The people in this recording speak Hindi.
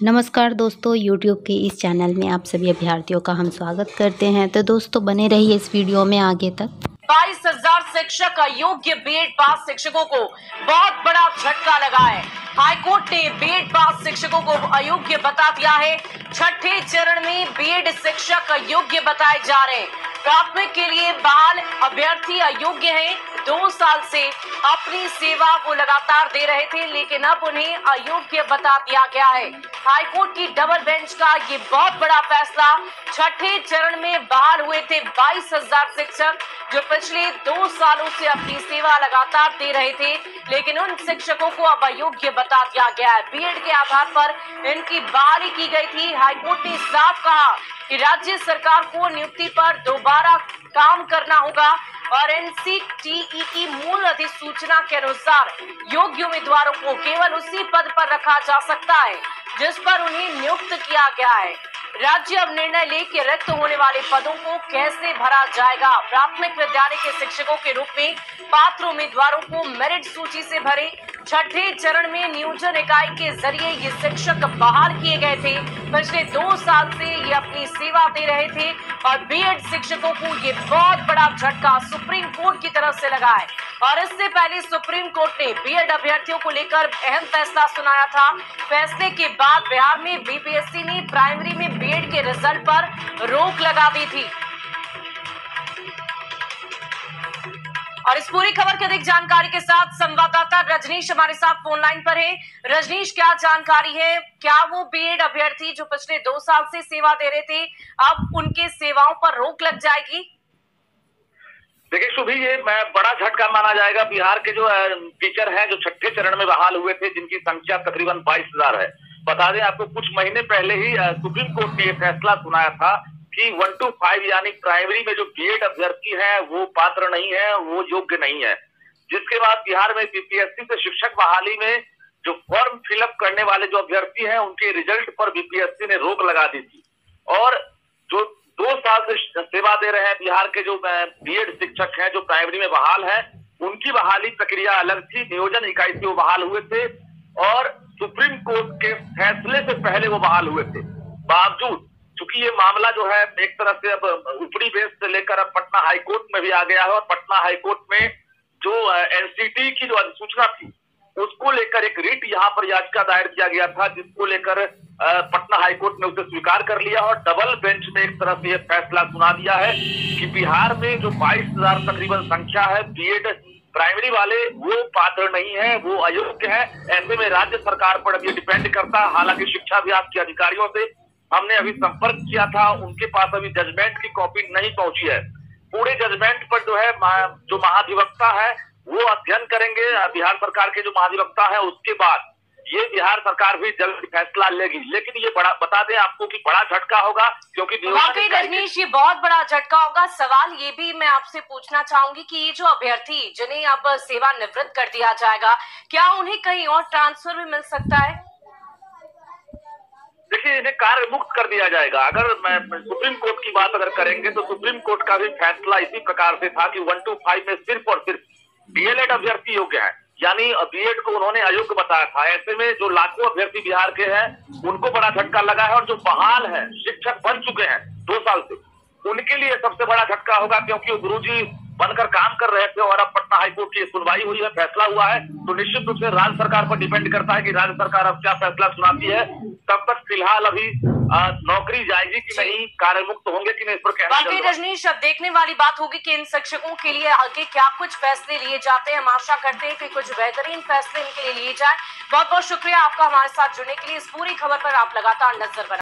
नमस्कार दोस्तों, YouTube के इस चैनल में आप सभी अभ्यर्थियों का हम स्वागत करते हैं। तो दोस्तों बने रहिए इस वीडियो में आगे तक। 22,000 शिक्षक अयोग्य बीएड पास शिक्षकों को बहुत बड़ा झटका लगा है। हाईकोर्ट ने बीएड पास शिक्षकों को अयोग्य बता दिया है। छठे चरण में बीएड शिक्षक अयोग्य बताए जा रहे हैं। प्राथमिक के लिए बहाल अभ्यर्थी अयोग्य हैं। 2 साल से अपनी सेवा वो लगातार दे रहे थे, लेकिन अब उन्हें अयोग्य बता दिया गया है। हाईकोर्ट की डबल बेंच का ये बहुत बड़ा फैसला। छठे चरण में बहाल हुए थे 22,000 शिक्षक जो पिछले 2 सालों से अपनी सेवा लगातार दे रहे थे, लेकिन उन शिक्षकों को अब अयोग्य बता दिया गया है। बीएड के आधार पर इनकी बहाली की गई थी। हाईकोर्ट ने साफ कहा कि राज्य सरकार को नियुक्ति पर दोबारा काम करना होगा और एनसीटीई की मूल अधिसूचना के अनुसार योग्य उम्मीदवारों को केवल उसी पद पर रखा जा सकता है जिस पर उन्हें नियुक्त किया गया है। राज्य अब निर्णय ले कि रिक्त होने वाले पदों को कैसे भरा जाएगा। प्राथमिक विद्यालय के शिक्षकों के रूप में पात्र उम्मीदवारों को मेरिट सूची से भरे। छठे चरण में नियोजन इकाई के जरिए ये शिक्षक बहाल किए गए थे। पिछले 2 साल से ये अपनी सेवा दे रहे थे और बीएड शिक्षकों को ये बहुत बड़ा झटका सुप्रीम कोर्ट की तरफ से लगा है। और इससे पहले सुप्रीम कोर्ट ने बीएड अभ्यर्थियों को लेकर अहम फैसला सुनाया था। फैसले के बाद बिहार में बीपीएससी ने प्राइमरी में बीएड के रिजल्ट पर रोक लगा दी थी। और इस पूरी खबर की अधिक जानकारी के साथ संवाददाता रजनीश हमारे साथ फोन लाइन पर है। रजनीश, क्या जानकारी है? क्या वो बीएड अभ्यर्थी जो पिछले 2 साल से सेवा दे रहे थे, अब उनके सेवाओं पर रोक लग जाएगी? देखिए शुभी, ये बड़ा झटका माना जाएगा। बिहार के जो टीचर हैं जो छठे चरण में बहाल हुए थे, जिनकी संख्या तकरीबन 22,000 है। बता दें आपको, कुछ महीने पहले ही सुप्रीम कोर्ट ने यह फैसला सुनाया था कि 1 to 5 यानी प्राइमरी में जो बीएड अभ्यर्थी है वो पात्र नहीं है, वो योग्य नहीं है। जिसके बाद बिहार में बीपीएससी से शिक्षक बहाली में जो फॉर्म फिलअप करने वाले जो अभ्यर्थी हैं उनके रिजल्ट पर बीपीएससी ने रोक लगा दी थी। और जो 2 साल से सेवा दे रहे हैं बिहार के जो बीएड शिक्षक हैं जो प्राइमरी में बहाल हैं, उनकी बहाली प्रक्रिया अलग थी। नियोजन इकाई से वो बहाल हुए थे और सुप्रीम कोर्ट के फैसले से पहले वो बहाल हुए थे। बावजूद चूंकि ये मामला जो है एक तरह से अब ऊपरी बेंच से लेकर अब पटना हाईकोर्ट में भी आ गया है और पटना हाईकोर्ट में जो एनसीटी की जो अधिसूचना थी उसको लेकर एक रिट यहाँ पर याचिका दायर किया गया था, जिसको लेकर पटना हाईकोर्ट ने उसे स्वीकार कर लिया और डबल बेंच ने एक तरह से यह फैसला सुना दिया है कि बिहार में जो 22,000 तकरीबन संख्या है बीएड प्राइमरी वाले, वो पात्र नहीं है, वो अयोग्य है। ऐसे में राज्य सरकार पर अब ये डिपेंड करता है। हालांकि शिक्षा विभाग के अधिकारियों से हमने अभी संपर्क किया था, उनके पास अभी जजमेंट की कॉपी नहीं पहुंची है। पूरे जजमेंट पर जो है जो महाधिवक्ता है वो अध्ययन करेंगे। बिहार सरकार के जो महाधिवक्ता है उसके बाद ये बिहार सरकार भी जल्द फैसला लेगी। लेकिन ये बड़ा बता दें आपको कि बड़ा झटका होगा, क्योंकि वाकई रजनीश ये बहुत बड़ा झटका होगा। सवाल ये भी मैं आपसे पूछना चाहूंगी कि ये जो अभ्यर्थी जिन्हें अब सेवानिवृत्त कर दिया जाएगा, क्या उन्हें कहीं और ट्रांसफर भी मिल सकता है? देखिए, इन्हें कार्य मुक्त कर दिया जाएगा। अगर मैं सुप्रीम कोर्ट की बात अगर करेंगे तो सुप्रीम कोर्ट का भी फैसला इसी प्रकार से था कि 1 to 5 में सिर्फ और सिर्फ डीएलएड अभ्यर्थी योग्य है, यानी बीएड को उन्होंने अयोग्य बताया था। ऐसे में जो लाखों अभ्यर्थी बिहार के हैं उनको बड़ा झटका लगा है और जो बहाल है शिक्षक बन चुके हैं 2 साल से, उनके लिए सबसे बड़ा झटका होगा, क्योंकि वो गुरुजी बनकर काम कर रहे थे और अब पटना हाईकोर्ट की सुनवाई हुई है, फैसला हुआ है। तो निश्चित रूप से राज्य सरकार पर डिपेंड करता है कि राज्य सरकार अब क्या फैसला सुनाती है। तब तक फिलहाल अभी नौकरी जाएगी कि नहीं, कार्य मुक्त होंगे कि नहीं, इस पर कहना बाकी रजनीश अब देखने वाली बात होगी कि इन शिक्षकों के लिए आगे क्या कुछ फैसले लिए जाते हैं। हम आशा करते हैं कि कुछ बेहतरीन फैसले इनके लिए लिए जाए। बहुत बहुत शुक्रिया आपका हमारे साथ जुड़ने के लिए। इस पूरी खबर पर आप लगातार नजर बनाएं।